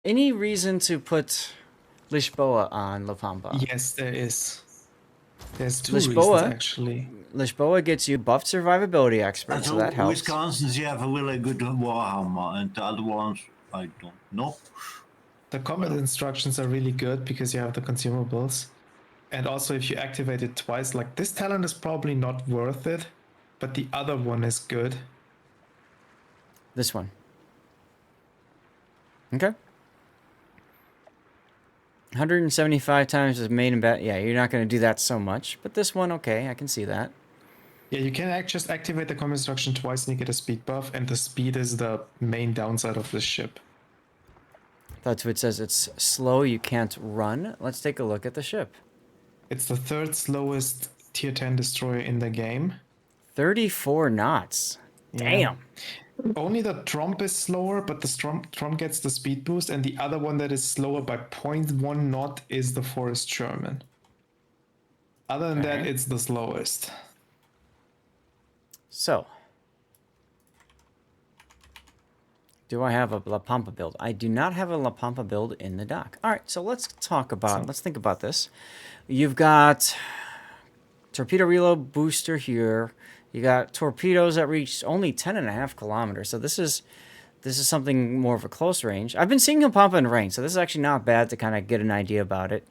Any reason to put Lisboa on La Pampa? Yes, there is. There's two reasons Lisboa, actually. Lisboa gets you buffed survivability expert, And so so that helps. Wisconsin's you have a really good Warhammer, and the other ones I don't know. The combat instructions are really good because you have the consumables. And also if you activate it twice, like this talent is probably not worth it, but the other one is good. This one. Okay. 175 times as main and bat. Yeah, you're not going to do that so much. But this one, okay, I can see that. Yeah, you can just activate the combat instruction twice and you get a speed buff, and the speed is the main downside of this ship. That's what it says. It's slow. You can't run. Let's take a look at the ship. It's the third slowest tier 10 destroyer in the game. 34 knots. Yeah. Damn. Only the Trump is slower, but the Trump gets the speed boost, and the other one that is slower by 0.1 knot is the Forest Sherman. Other than that, Okay. it's the slowest. So, do I have a La Pampa build? I do not have a La Pampa build in the dock. All right, so let's think about this. You've got torpedo reload booster here. You got torpedoes that reach only 10.5 kilometers. So this is something more of a close range. I've been seeing La Pampa in range, so this is actually not bad to kind of get an idea about it.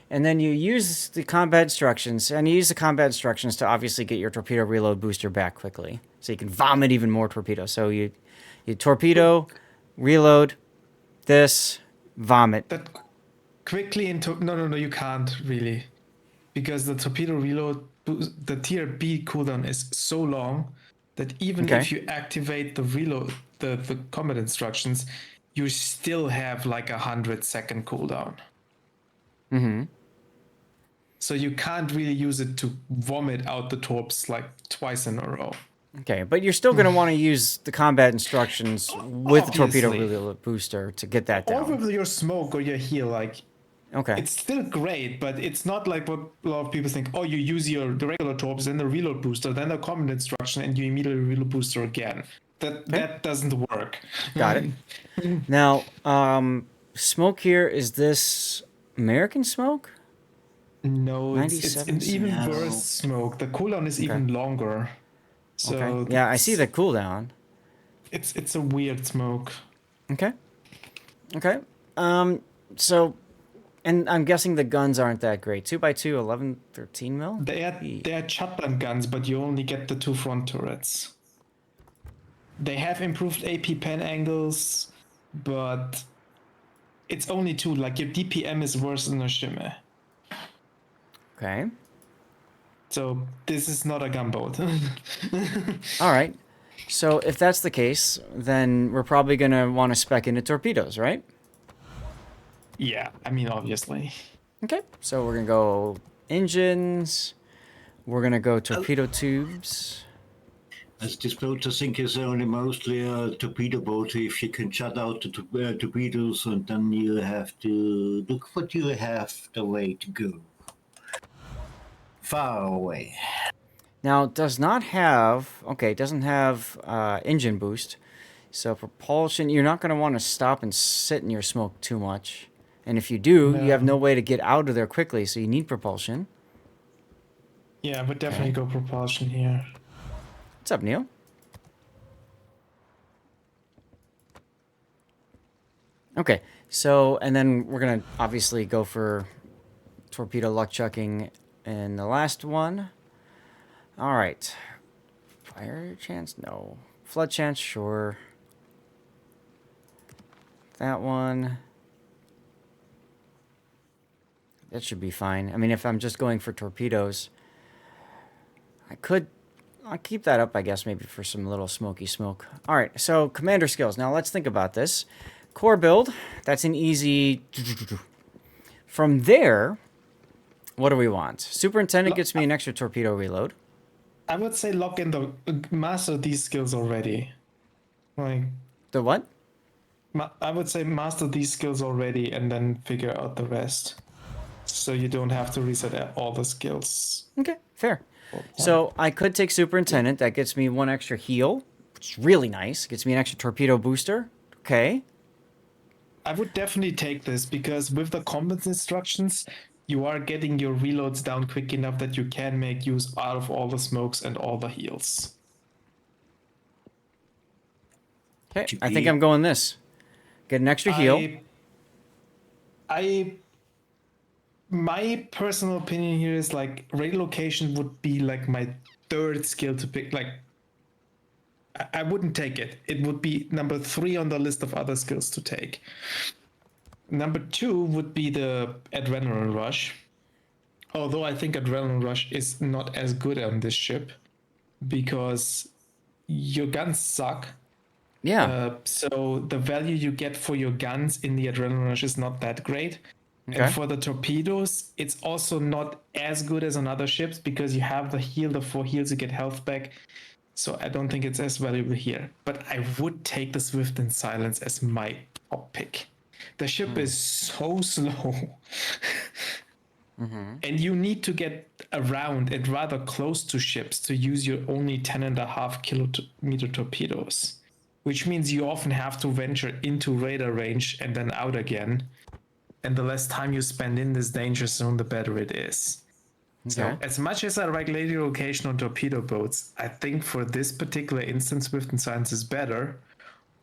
And then you use the combat instructions, and you use the combat instructions to obviously get your torpedo reload booster back quickly, so you can vomit even more torpedoes. So you torpedo, reload, this, vomit. That quickly into no, you can't really, because the torpedo reload, the tier B cooldown is so long that even Okay. if you activate the reload, the combat instructions, you still have like 100-second cooldown. Mm-hmm. So you can't really use it to vomit out the torps like twice in a row. Okay, but you're still going to want to use the combat instructions with the torpedo Obviously. reload booster to get that Or down. with your smoke or your heal, like Okay. it's still great, but it's not like what a lot of people think. Oh, you use the regular torps, then the reload booster, then the combat instruction, and you immediately reload booster again. That doesn't work. Got it. Now, smoke here, is this American smoke? No, it's an 97 even No. worse smoke. The cooldown is even longer. So Okay. Yeah, I see the cooldown. it's a weird smoke. Okay. Okay. So, and I'm guessing the guns aren't that great. 2x2, 11, 13 mil? They are shotgun guns, but you only get the two front turrets. They have improved AP pen angles, but it's only two. Like your DPM is worse than a shimmer. Okay. So this is not a gunboat. All right. So if that's the case, then we're probably going to want to spec into torpedoes, right? Yeah, I mean, obviously. Okay. So we're going to go engines. We're going to go torpedo tubes. As this boat, I think, is only mostly a torpedo boat. If you can shut out the torpedoes, and then you have to look what you have the way to go. Far away. Now, it does not have, okay, it doesn't have engine boost. So propulsion, you're not going to want to stop and sit in your smoke too much. And if you do, you have no way to get out of there quickly, so you need propulsion. Yeah, I would definitely go propulsion here. What's up, Neil? Okay, so, and then we're going to obviously go for torpedo luck chucking in the last one. All right. Fire chance? No. Flood chance? Sure. That one. That should be fine. I mean, if I'm just going for torpedoes, I'll keep that up, I guess, maybe for some little smoky smoke. All right, so commander skills. Now let's think about this. Core build, that's an easy... From there, what do we want? Superintendent gets me an extra torpedo reload. I would say lock in the master these skills already. Like The what? I would say master these skills already and then figure out the rest. So you don't have to reset all the skills. Okay, fair. So I could take superintendent. That gets me one extra heal, which is really nice. Gets me an extra torpedo booster. Okay. I would definitely take this because with the combat instructions, you are getting your reloads down quick enough that you can make use out of all the smokes and all the heals. Okay, To I think be- I'm going this. Get an extra heal. I my personal opinion here is like relocation would be like my third skill to pick. Like I wouldn't take it. It would be number 3 on the list of other skills to take. Number 2 would be the adrenaline rush. Although I think adrenaline rush is not as good on this ship because your guns suck. Yeah. So the value you get for your guns in the adrenaline rush is not that great. And Okay. for the torpedoes, it's also not as good as on other ships because you have the heal, the 4 heals, you get health back. So I don't think it's as valuable here. But I would take the Swift and Silence as my top pick. The ship is so slow. And you need to get around and rather close to ships to use your only 10.5 kilometer torpedoes, which means you often have to venture into radar range and then out again. And the less time you spend in this danger zone, the better it is. So, Okay. as much as I like later location on torpedo boats, I think for this particular instance, Swift and Silence is better.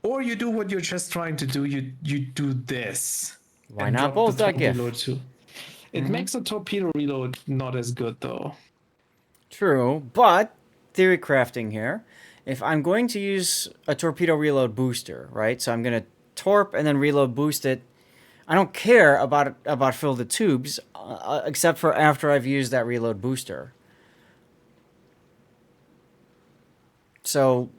Or you do what you're just trying to do. You do this. Why and not drop the both, I torpedo guess? too. It makes a torpedo reload not as good though. True, but theory crafting here. If I'm going to use a torpedo reload booster, right? So I'm going to torp and then reload boost it. I don't care about fill the tubes, except for after I've used that reload booster. So,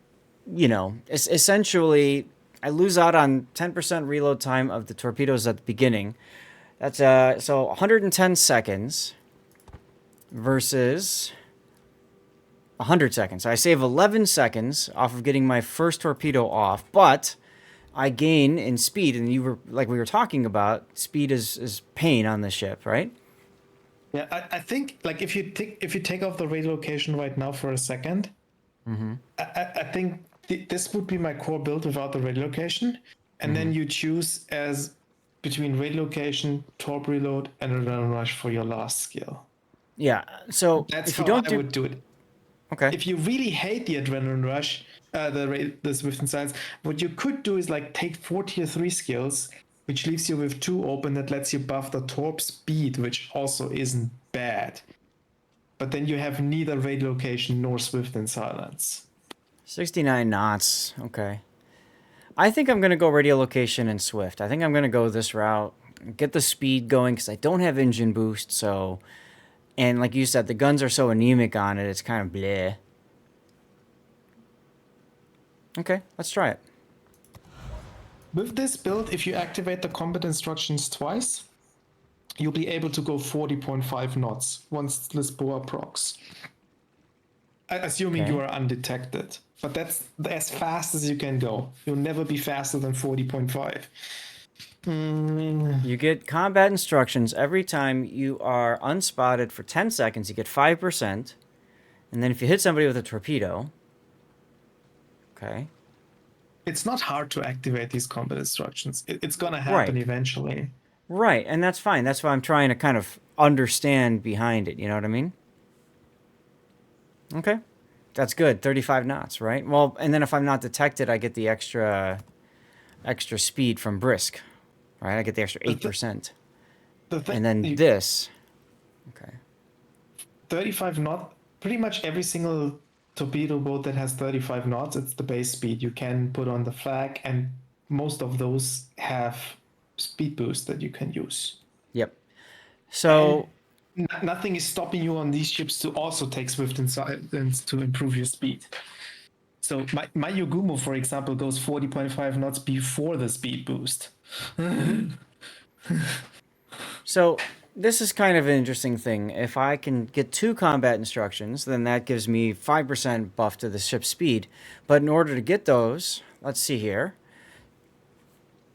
essentially, I lose out on 10% reload time of the torpedoes at the beginning. That's so 110 seconds versus 100 seconds. So I save 11 seconds off of getting my first torpedo off, but I gain in speed, and you were like we were talking about, speed is pain on the ship, right? Yeah, I think like if you take off the relocation right now for a second, I think this would be my core build without the relocation, and then you choose as between relocation, torp reload, and adrenaline rush for your last skill. Yeah. So That's if you how don't I do would do it. okay, If you really hate the adrenaline rush, the Swift and Silence, what you could do is like take 4 tier 3 skills, which leaves you with 2 open that lets you buff the torp speed, which also isn't bad. But then you have neither relocation nor Swift and Silence. 69 knots. Okay. I think I'm gonna go radio location and swift. I think I'm gonna go this route, get the speed going because I don't have engine boost. So, and like you said, the guns are so anemic on it. It's kind of bleh. Okay, let's try it. With this build, if you activate the combat instructions twice, you'll be able to go 40.5 knots once Lisboa procs. Assuming Okay. you are undetected. But that's as fast as you can go. You'll never be faster than 40.5. You get combat instructions every time you are unspotted for 10 seconds. You get 5%. And then if you hit somebody with a torpedo. Okay. It's not hard to activate these combat instructions. It's gonna happen Right. eventually. Right, and that's fine. That's why I'm trying to kind of understand behind it. You know what I mean? Okay. That's good. 35 knots, right? Well, and then if I'm not detected, I get the extra speed from brisk, right? I get the extra 8%. The thing, And then this. Okay. 35 knot, pretty much every single torpedo boat that has 35 knots, it's the base speed you can put on the flag, and most of those have speed boost that you can use. Yep. So, Nothing is stopping you on these ships to also take Swift and Silence to improve your speed. So my Yogumo, for example, goes 40.5 knots before the speed boost. so this is kind of an interesting thing. If I can get 2 combat instructions, then that gives me 5% buff to the ship's speed. But in order to get those, let's see here.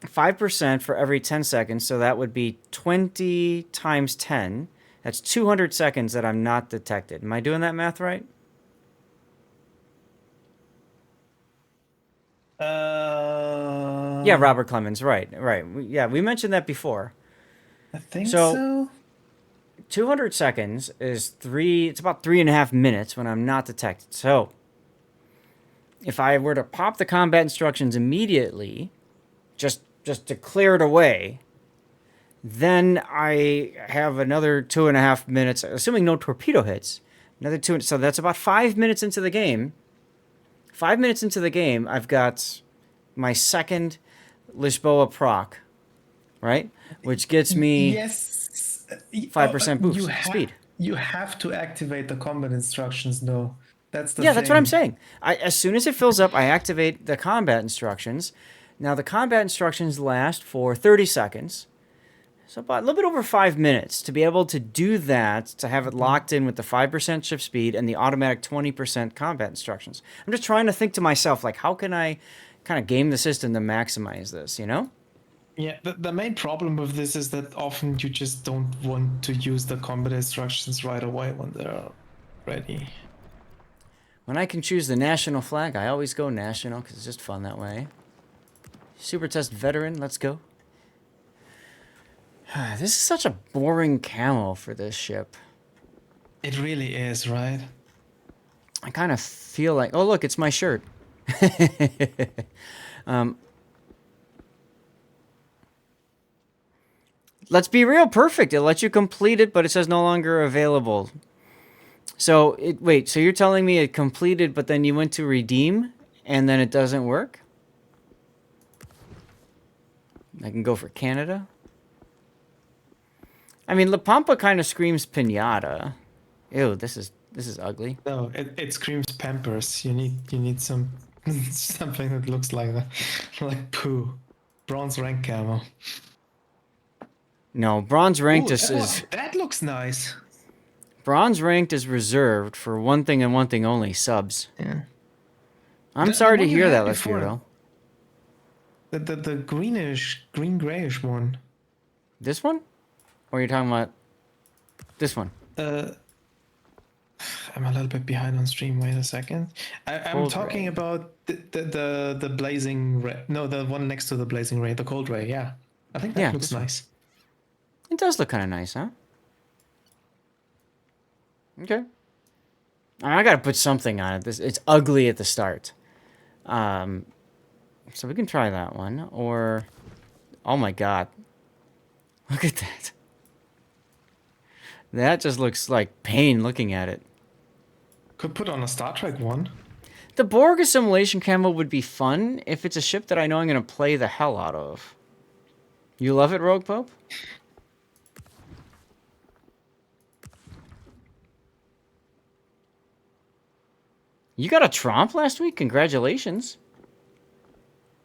5% for every 10 seconds, so that would be 20 times 10. That's 200 seconds that I'm not detected. Am I doing that math right? Yeah, Robert Clemens. Right. We mentioned that before. I think So- so. 200 seconds is it's about 3.5 minutes when I'm not detected. So if I were to pop the combat instructions immediately, just to clear it away, then I have another 2.5 minutes, assuming no torpedo hits. Another two, so that's about 5 minutes into the game. 5 minutes into the game, I've got my second Lisboa proc, right? Which gets me Yes. 5% boost speed. You have to activate the combat instructions, though. That's the Yeah, thing. that's what I'm saying. As soon as it fills up, I activate the combat instructions. Now, the combat instructions last for 30 seconds. So about a little bit over 5 minutes to be able to do that, to have it locked in with the 5% shift speed and the automatic 20% combat instructions. I'm just trying to think to myself, like, how can I kind of game the system to maximize this, you know? Yeah, the main problem with this is that often you just don't want to use the combat instructions right away when they're ready. When I can choose the national flag, I always go national because it's just fun that way. Super Test Veteran, let's go. This is such a boring camo for this ship. It really is, right? I kind of feel like, oh look, it's my shirt. Let's be real, perfect. It lets you complete it, but it says no longer available. So wait, so you're telling me it completed, but then you went to redeem, and then it doesn't work? I can go for Canada. I mean, La Pampa kind of screams pinata. Ew, this is ugly. No, it screams Pampers. You need some something that looks like that, like poo. Bronze rank camo. No, bronze ranked Ooh, is that looks nice. bronze ranked is reserved for one thing and one thing only: subs. Yeah. I'm The sorry to one you hear had that, before. Lesbiro. The green grayish one. This one? Or are you talking about this one? I'm a little bit behind on stream. Wait a second. I'm Cold talking ray. about the blazing ray. No, the one next to the blazing ray, the cold ray. Yeah, I think that Yeah, looks this one. nice. It does look kind of nice, huh? Okay. I gotta put something on it. It's ugly at the start. So we can try that one. Or, oh my god. Look at that. That just looks like pain looking at it. Could put on a Star Trek one. The Borg assimilation camo would be fun if it's a ship that I know I'm going to play the hell out of. You love it, Rogue Pope? You got a Tromp last week? Congratulations.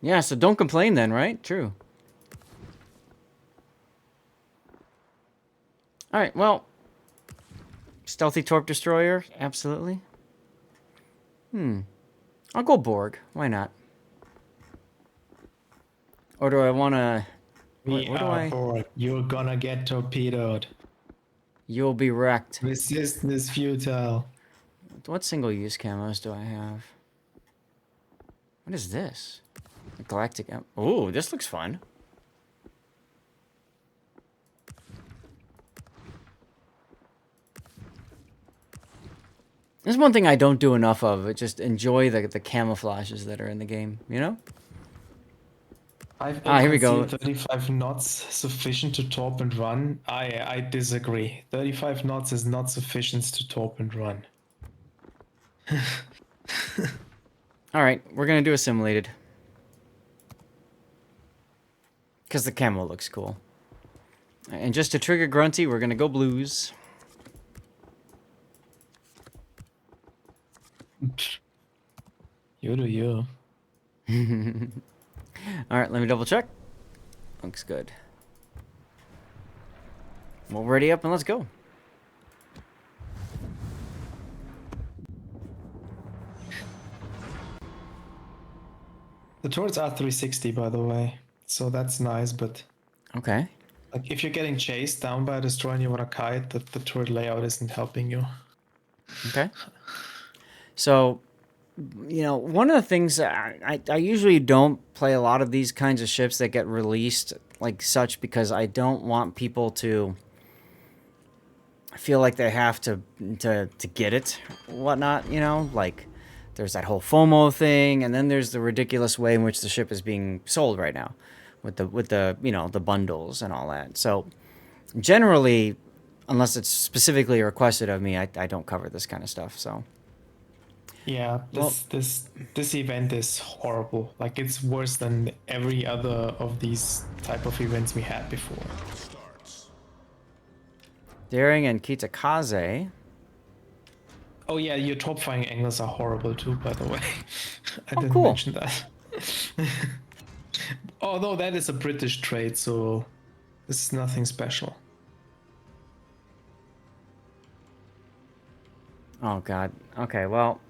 Yeah, so don't complain then, right? True. Alright, well. Stealthy Torp Destroyer? Absolutely. I'll go Borg. Why not? Or do I want to... We what do are I... bored. You're gonna get torpedoed. You'll be wrecked. Resistance is futile. What single-use camos do I have? What is this? A galactic... Oh, this looks fun. There's one thing I don't do enough of. It just enjoy the camouflages that are in the game, you know? Here we go. 35 knots sufficient to torp and run. I disagree. 35 knots is not sufficient to torp and run. Alright, we're gonna do assimilated. Because the camo looks cool. And just to trigger Grunty, we're gonna go blues. You do you. Alright, let me double check. Looks good. Well, ready up and let's go. The turrets are 360, by the way, so that's nice. But Okay. like, if you're getting chased down by a destroyer and you want to kite, the turret layout isn't helping you. Okay. So, one of the things that I usually don't play a lot of these kinds of ships that get released like such because I don't want people to feel like they have to get it, whatnot. Like there's that whole FOMO thing, and then there's the ridiculous way in which the ship is being sold right now, with the the bundles and all that. So generally, unless it's specifically requested of me, I don't cover this kind of stuff. So. Yeah, this event is horrible. Like it's worse than every other of these type of events we had before. Daring and Kitakaze. Oh yeah, your top firing angles are horrible too, by the way. I didn't cool. mention that. Although that is a British trade, so this is nothing special. Oh god. Okay, well.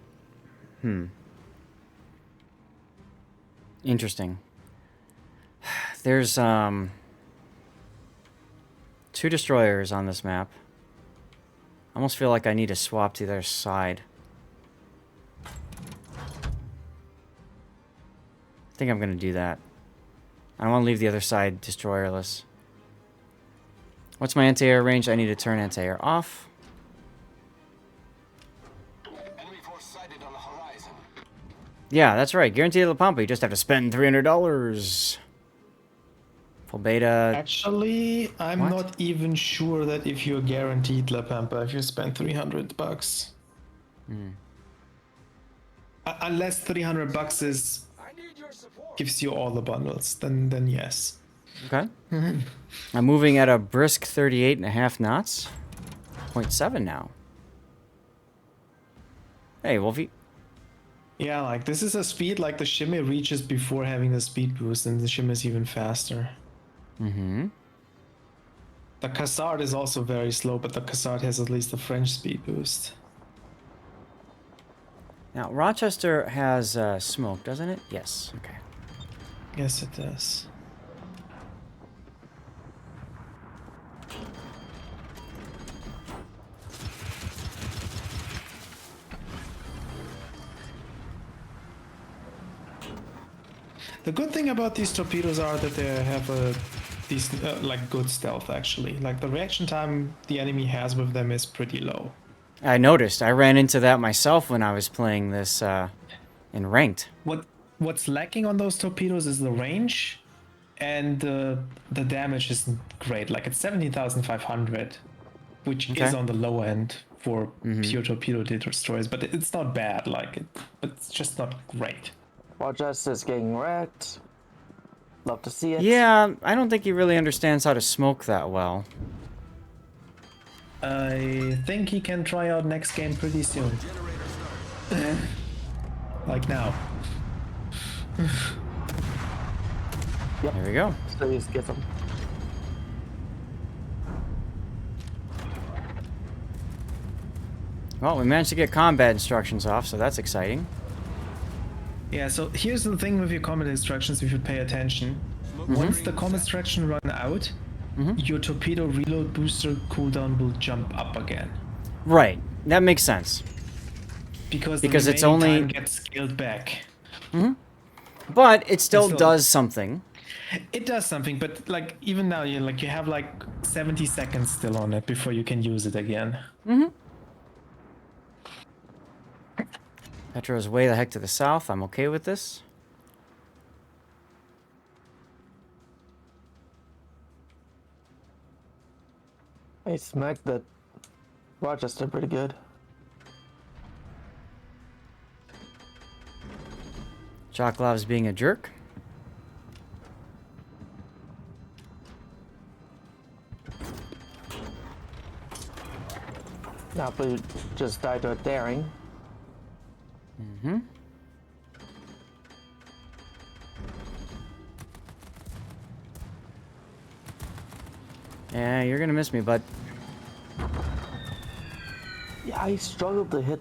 Interesting. There's 2 destroyers on this map. I almost feel like I need to swap to the other side. I think I'm gonna do that. I don't want to leave the other side destroyerless. What's my anti-air range? I need to turn anti-air off. Yeah, that's right. Guaranteed La Pampa. You just have to spend $300. Full beta. Actually, I'm What? not even sure that if you're guaranteed La Pampa, if you spend $300. Unless $300 is gives you all the bundles, then yes. Okay. I'm moving at a brisk 38.5 knots. 0.7 now. Hey, Wolfie. Yeah, like this is a speed like the shimmy reaches before having the speed boost, and the shimmy is even faster. Mm-hmm. The Cassard is also very slow, but the Cassard has at least a French speed boost. Now, Rochester has smoke, doesn't it? Yes. Okay. Yes, it does. The good thing about these torpedoes are that they have a decent, like good stealth actually. Like the reaction time the enemy has with them is pretty low. I noticed. I ran into that myself when I was playing this in ranked. What's lacking on those torpedoes is the range, and the damage isn't great. Like it's 17,500, which is Okay. on the low end for pure torpedo destroyers, but it's not bad. Like it's just not great. Rochester's getting wrecked. Love to see it. Yeah, I don't think he really understands how to smoke that well. I think he can try out next game pretty soon. Like now. There we go. So you just get them. Well, we managed to get combat instructions off, so that's exciting. Yeah, so here's the thing with your combat instructions, if you pay attention. Once the combat instruction run out, your torpedo reload booster cooldown will jump up again. Right. That makes sense. Because it's remaining only- time gets scaled back. But it still still- does something. It does something, but like even now you have like 70 seconds still on it before you can use it again. Petro's way the heck to the south. I'm okay with this. I smacked that Rochester pretty good. Choklov's being a jerk. Now we just died to a daring. Yeah, you're gonna miss me, bud. Yeah, I struggled to hit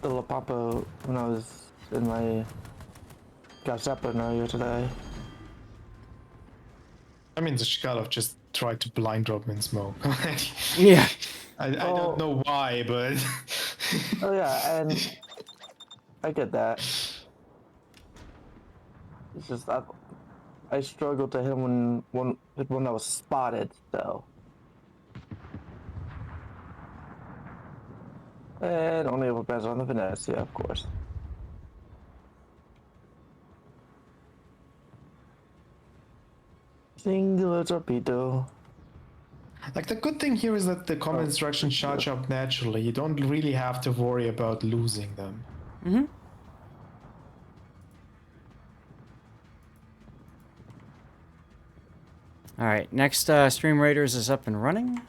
the La Pampa when I was in my Zeppelin earlier today. I mean, the Shkalov just tried to blind drop in smoke. Yeah. I don't know why, but Oh yeah, and I get that. It's just I struggled to hit him when I was spotted, so. And only if it depends on the finesse, yeah, of course. Singular torpedo. Like the good thing here is that the combat instructions charge up naturally. You don't really have to worry about losing them. Mm-hmm. All right, next Stream Raiders is up and running.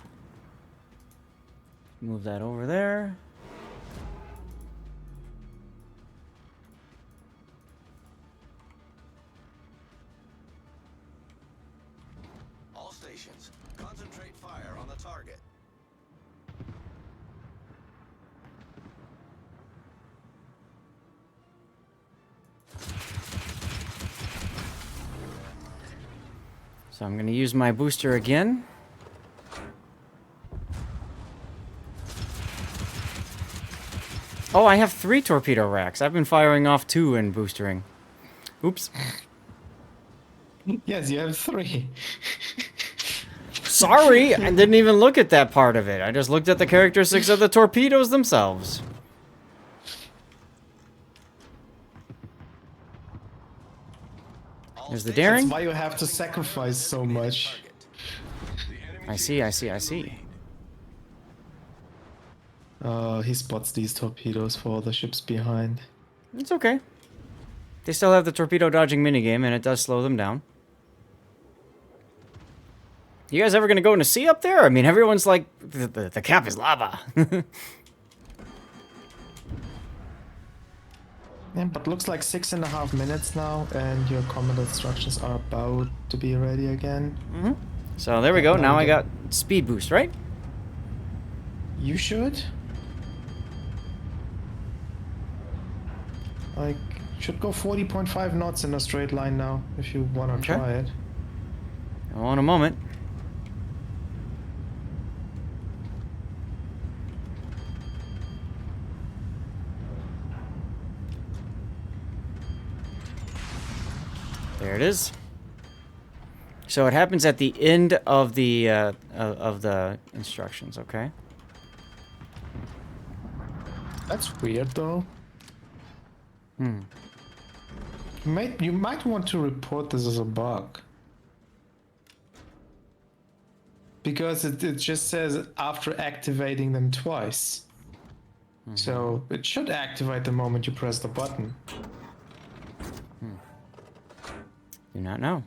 Move that over there. All stations, concentrate fire on the target. So I'm going to use my booster again. Oh, I have 3 torpedo racks. I've been firing off 2 and boostering. Oops. Yes, you have 3. Sorry, I didn't even look at that part of it. I just looked at the characteristics of the torpedoes themselves. There's the That's daring. why you have to sacrifice so much. I see, I see, I see. He spots these torpedoes for the ships behind. It's okay. They still have the torpedo dodging minigame, and it does slow them down. You guys ever gonna go into sea up there? I mean, everyone's like, the cap is lava. Yeah, but looks like 6.5 minutes now, and your combat instructions are about to be ready again. So there we go. Now I got speed boost, right? You should. Like, should go 40.5 knots in a straight line now, if you want to Okay. try it. Oh, in a moment. There it is. So it happens at the end of the instructions, okay? That's weird, though. Hmm. You might want to report this as a bug. Because it just says after activating them twice. So it should activate the moment you press the button. Do not know.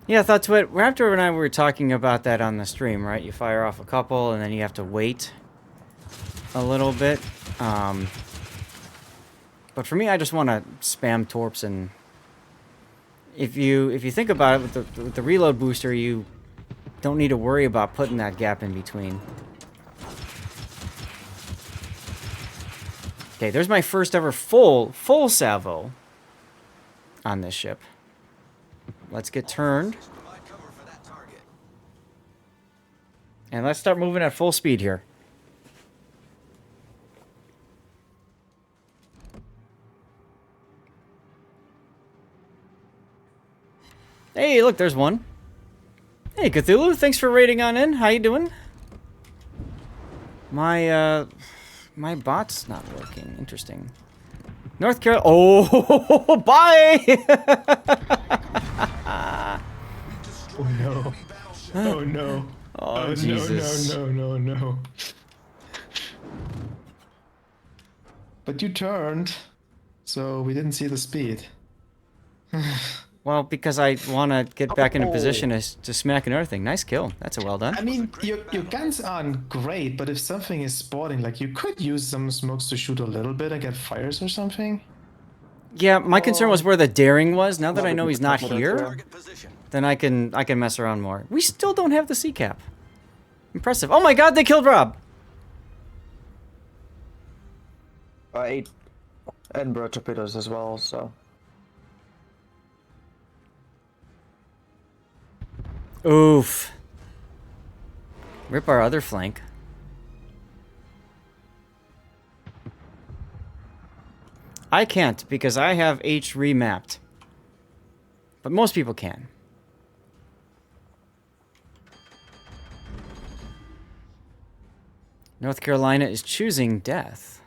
Yeah, Thought to it. Raptor and I were talking about that on the stream, right? You fire off a couple, and then you have to wait a little bit. But for me, I just want to spam torps, and if you think about it, with the reload booster, you don't need to worry about putting that gap in between. Okay, there's my first ever full salvo on this ship. Let's get turned. Provide cover for that target. And let's start moving at full speed here. Hey, look, there's one. Hey, Cthulhu, thanks for raiding on in. How you doing? My bot's not working. Interesting. North Carolina. Oh, bye! Oh no. Oh no. Oh, Jesus. No. But you turned, so we didn't see the speed. Well, because I want to get back in a position to smack another thing. Nice kill. That's a well done. I mean, your guns aren't great, but if something is spotting, like you could use some smokes to shoot a little bit and get fires or something. Yeah, my concern was where the daring was. Now that I know he's not Target here, Target position. then I can mess around more. We still don't have the sea cap. Impressive. Oh my god, they killed Rob! 8 Edinburgh torpedoes as well, so. Oof. Rip our other flank. I can't because I have H remapped. But most people can. North Carolina is choosing death.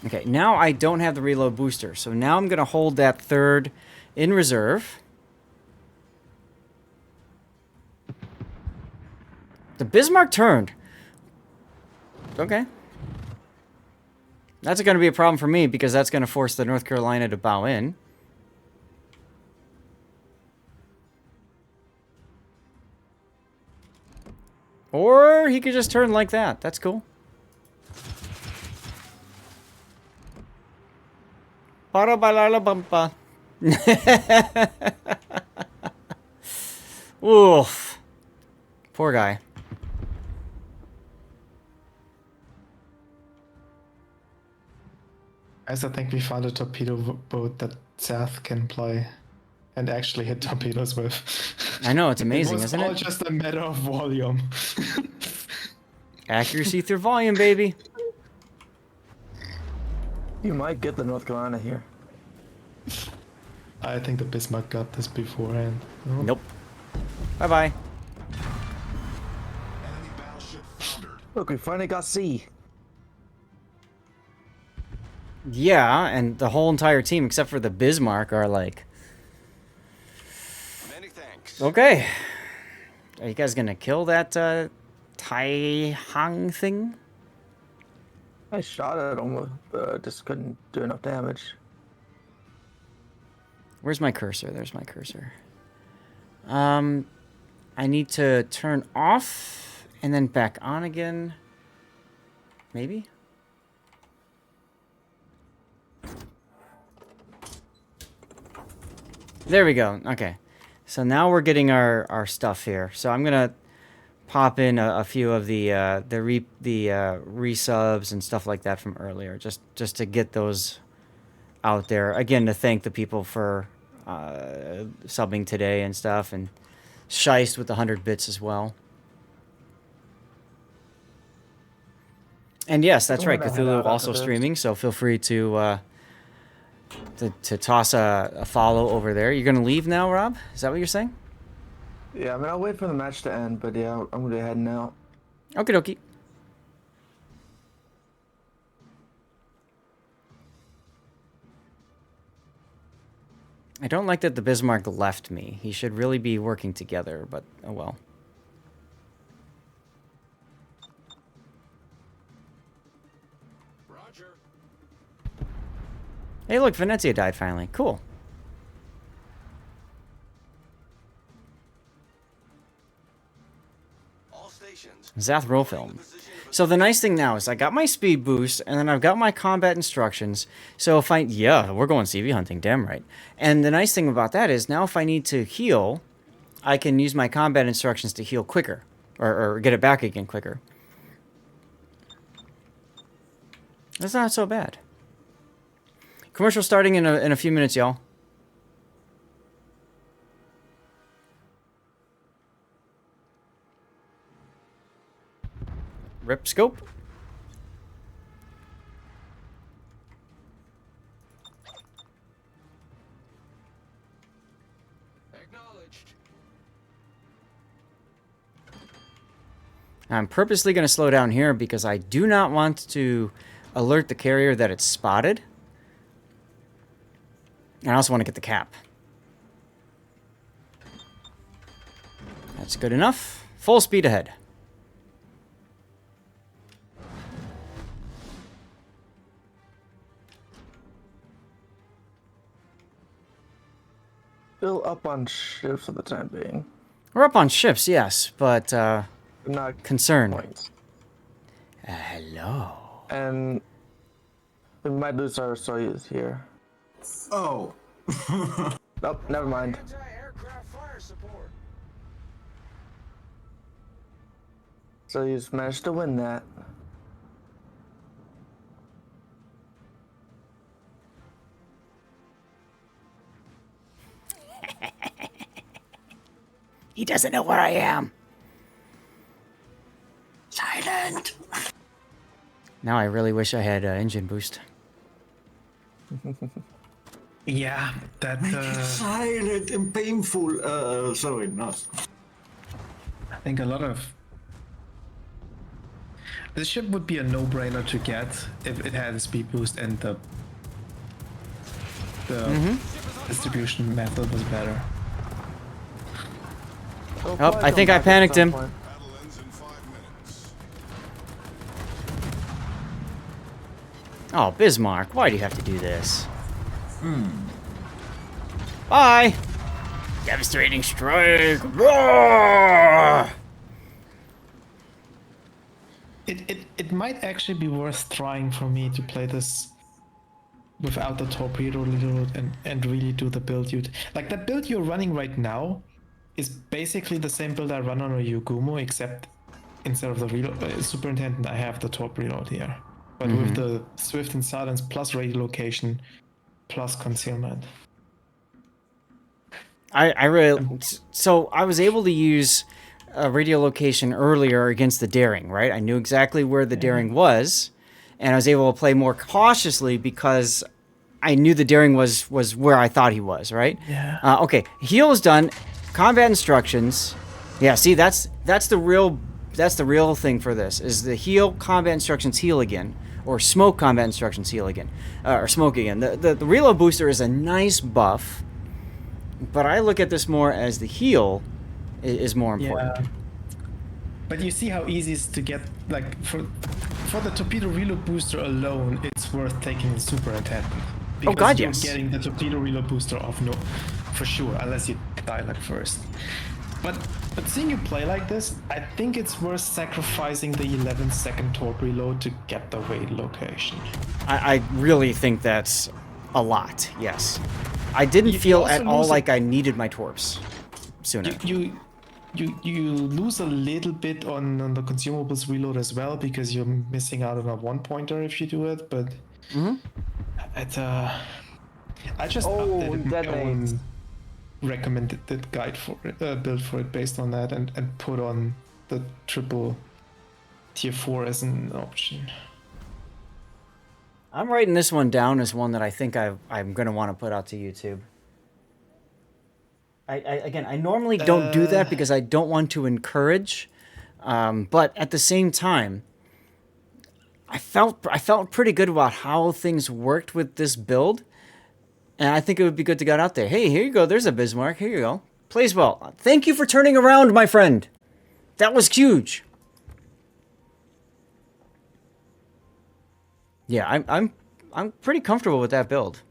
Okay, now I don't have the reload booster, so now I'm going to hold that third in reserve. The Bismarck turned. Okay. That's going to be a problem for me because that's going to force the North Carolina to bow in. Or he could just turn like that. That's cool. Para balala bampa. Oof. Poor guy. Guys, I think we found a torpedo boat that Seth can play and actually hit torpedoes with. I know, it's amazing, it was isn't all it? just a matter of volume. Accuracy through volume, baby. You might get the North Carolina here. I think the Bismarck got this beforehand. No? Nope. Bye-bye. Enemy battleship foundered. Look, we finally got C. Yeah, and the whole entire team, except for the Bismarck, are like... Many thanks. Okay. Are you guys gonna kill that, Tai Hang thing? I shot at him, just couldn't do enough damage. Where's my cursor? There's my cursor. I need to turn off and then back on again. Maybe? There we go. Okay. So now we're getting our stuff here. So I'm gonna pop in a few of the resubs and stuff like that from earlier, just to get those out there. Again, to thank the people for subbing today and stuff, and Scheist with the 100 bits as well. And yes, that's right. I'm gonna head Cthulhu out also after this. streaming, so feel free to toss a follow over there. You're gonna leave now, Rob? Is that what you're saying? Yeah, I mean, I'll wait for the match to end, but yeah, I'm gonna be heading out. Okie dokie. I don't like that the Bismarck left me. He should really be working together, but oh well. Roger. Hey, look, Venezia died finally. Cool. All stations. Zath roll film. So the nice thing now is I got my speed boost, and then I've got my combat instructions. So if yeah, we're going CV hunting, damn right. And the nice thing about that is now if I need to heal, I can use my combat instructions to heal quicker, or get it back again quicker. That's not so bad. Commercial starting in a few minutes, y'all. Rip scope. Acknowledged. I'm purposely going to slow down here because I do not want to alert the carrier that it's spotted. And I also want to get the cap. That's good enough. Full speed ahead. Still up on ships for the time being. We're up on ships, yes, but Not concern. points. Hello. And we might lose our Soyuz here. Oh. Oh, never mind. Anti-aircraft fire support. Soyuz managed to win that. He doesn't know where I am. Silent. Now I really wish I had engine boost. Yeah, that. Silent and painful. Sorry, not. I think a lot of. This ship would be a no-brainer to get if it had a speed boost and the distribution method was better. It'll Oh, probably I come think I back at panicked some him. point. Battle ends in 5 minutes. Oh, Bismarck, why do you have to do this? Bye! Devastating strike! Roar! It might actually be worth trying for me to play this without the torpedo reload and really do the build you'd like. That build you're running right now is basically the same build I run on a Yugumo, except instead of the reload superintendent I have the torp reload here, but with the swift and silence plus radio location plus concealment. I really... So I was able to use radio location earlier against the Daring, right? I knew exactly where the Daring was, and I was able to play more cautiously because I knew the Daring was where I thought he was, right? Yeah. Okay, heal is done. Combat instructions. Yeah, see, that's the real thing for this, is the heal combat instructions heal again, or smoke combat instructions heal again, or smoke again. The reload booster is a nice buff, but I look at this more as the heal is more important. Yeah. But you see how easy it is to get, like, for the torpedo reload booster alone, it's worth taking the superintendent. Because God, you're yes. getting the torpedo reload booster off, no, for sure, unless you die like first. But seeing you play like this, I think it's worth sacrificing the 11-second torp reload to get the raid location. I really think that's a lot, yes. I didn't You feel also at all lose like I needed my torps sooner. You lose a little bit on the consumables reload as well, because you're missing out on a 1-pointer if you do it, but I just updated my detonates. own recommended guide for it, build for it based on that, and put on the triple tier 4 as an option. I'm writing this one down as one that I think I'm going to want to put out to YouTube. I normally don't do that because I don't want to encourage, but at the same time, I felt pretty good about how things worked with this build, and I think it would be good to get out there. Hey, here you go. There's a Bismarck. Here you go. Plays well. Thank you for turning around, my friend. That was huge. Yeah, I'm pretty comfortable with that build.